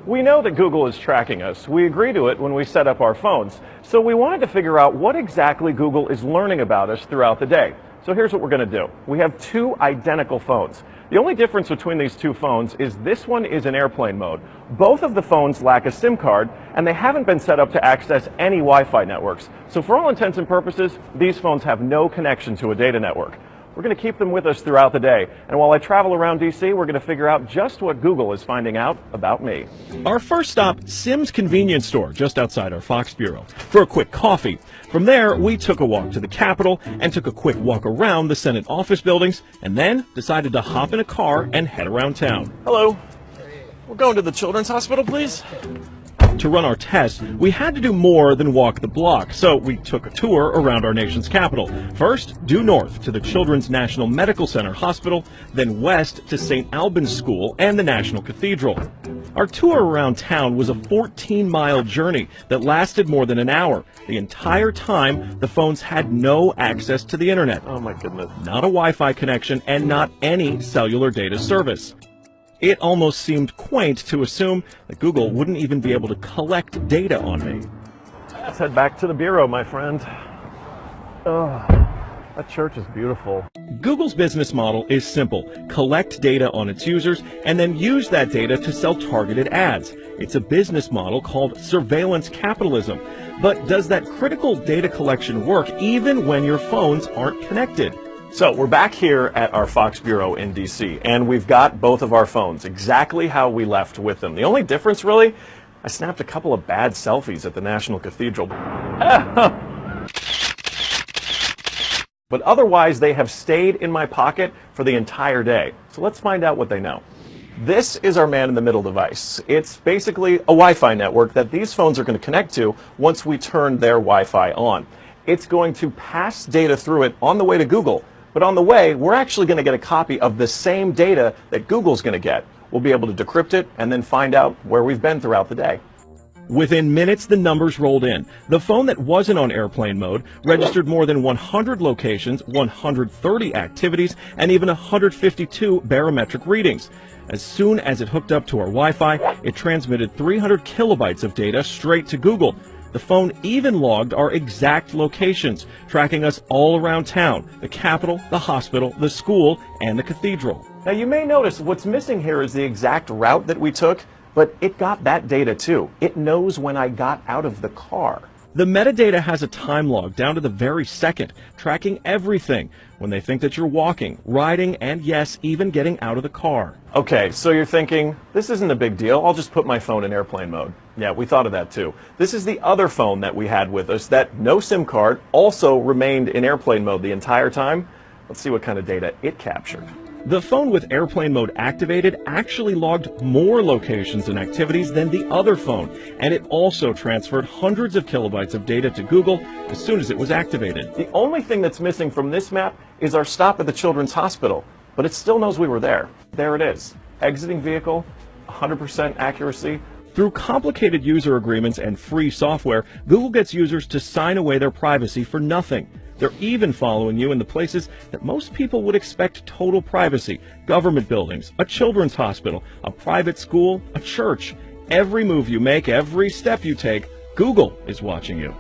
We know that Google is tracking us. We agree to it when we set up our phones. So we wanted to figure out what exactly Google is learning about us throughout the day. So here's what we're going to do. We have two identical phones. The only difference between these two phones is this one is in airplane mode. Both of the phones lack a SIM card, and they haven't been set up to access any Wi-Fi networks. So for all intents and purposes, these phones have no connection to a data network. We're going to keep them with us throughout the day. And while I travel around DC, we're going to figure out just what Google is finding out about me. Our first stop, Sim's convenience store, just outside our Fox bureau, for a quick coffee. From there, we took a walk to the Capitol and took a quick walk around the Senate office buildings, and then decided to hop in a car and head around town. Hello. We're going to the Children's Hospital, please. To run our test, we had to do more than walk the block, so we took a tour around our nation's capital. First, due north to the Children's National Medical Center Hospital, then west to St. Albans School and the National Cathedral. Our tour around town was a 14-mile journey that lasted more than an hour. The entire time, the phones had no access to the internet. Oh my goodness. Not a Wi-Fi connection and not any cellular data service. It almost seemed quaint to assume that Google wouldn't even be able to collect data on me. Let's head back to the bureau, my friend. Oh, that church is beautiful. Google's business model is simple. Collect data on its users and then use that data to sell targeted ads. It's a business model called surveillance capitalism. But does that critical data collection work even when your phones aren't connected? So we're back here at our Fox Bureau in DC, and we've got both of our phones exactly how we left with them. The only difference, really, I snapped a couple of bad selfies at the National Cathedral. But otherwise, they have stayed in my pocket for the entire day. So let's find out what they know. This is our man-in-the-middle device. It's basically a Wi-Fi network that these phones are going to connect to once we turn their Wi-Fi on. It's going to pass data through it on the way to Google. But on the way, we're actually going to get a copy of the same data that Google's going to get. We'll be able to decrypt it and then find out where we've been throughout the day. Within minutes, the numbers rolled in. The phone that wasn't on airplane mode registered more than 100 locations, 130 activities, and even 152 barometric readings. As soon as it hooked up to our Wi-Fi, it transmitted 300 kilobytes of data straight to Google. The phone even logged our exact locations, tracking us all around town, the Capitol, the hospital, the school, and the cathedral. Now you may notice what's missing here is the exact route that we took, but it got that data too. It knows when I got out of the car. The metadata has a time log down to the very second, tracking everything when they think that you're walking, riding, and yes, even getting out of the car. Okay, so you're thinking, this isn't a big deal. I'll just put my phone in airplane mode. Yeah, we thought of that too. This is the other phone that we had with us that no SIM card also remained in airplane mode the entire time. Let's see what kind of data it captured. The phone with airplane mode activated actually logged more locations and activities than the other phone, and it also transferred hundreds of kilobytes of data to Google as soon as it was activated. The only thing that's missing from this map is our stop at the Children's Hospital, but it still knows we were there. There it is. Exiting vehicle, 100% accuracy. Through complicated user agreements and free software, Google gets users to sign away their privacy for nothing. They're even following you in the places that most people would expect total privacy: government buildings, a children's hospital, a private school, a church. Every move you make, every step you take, Google is watching you.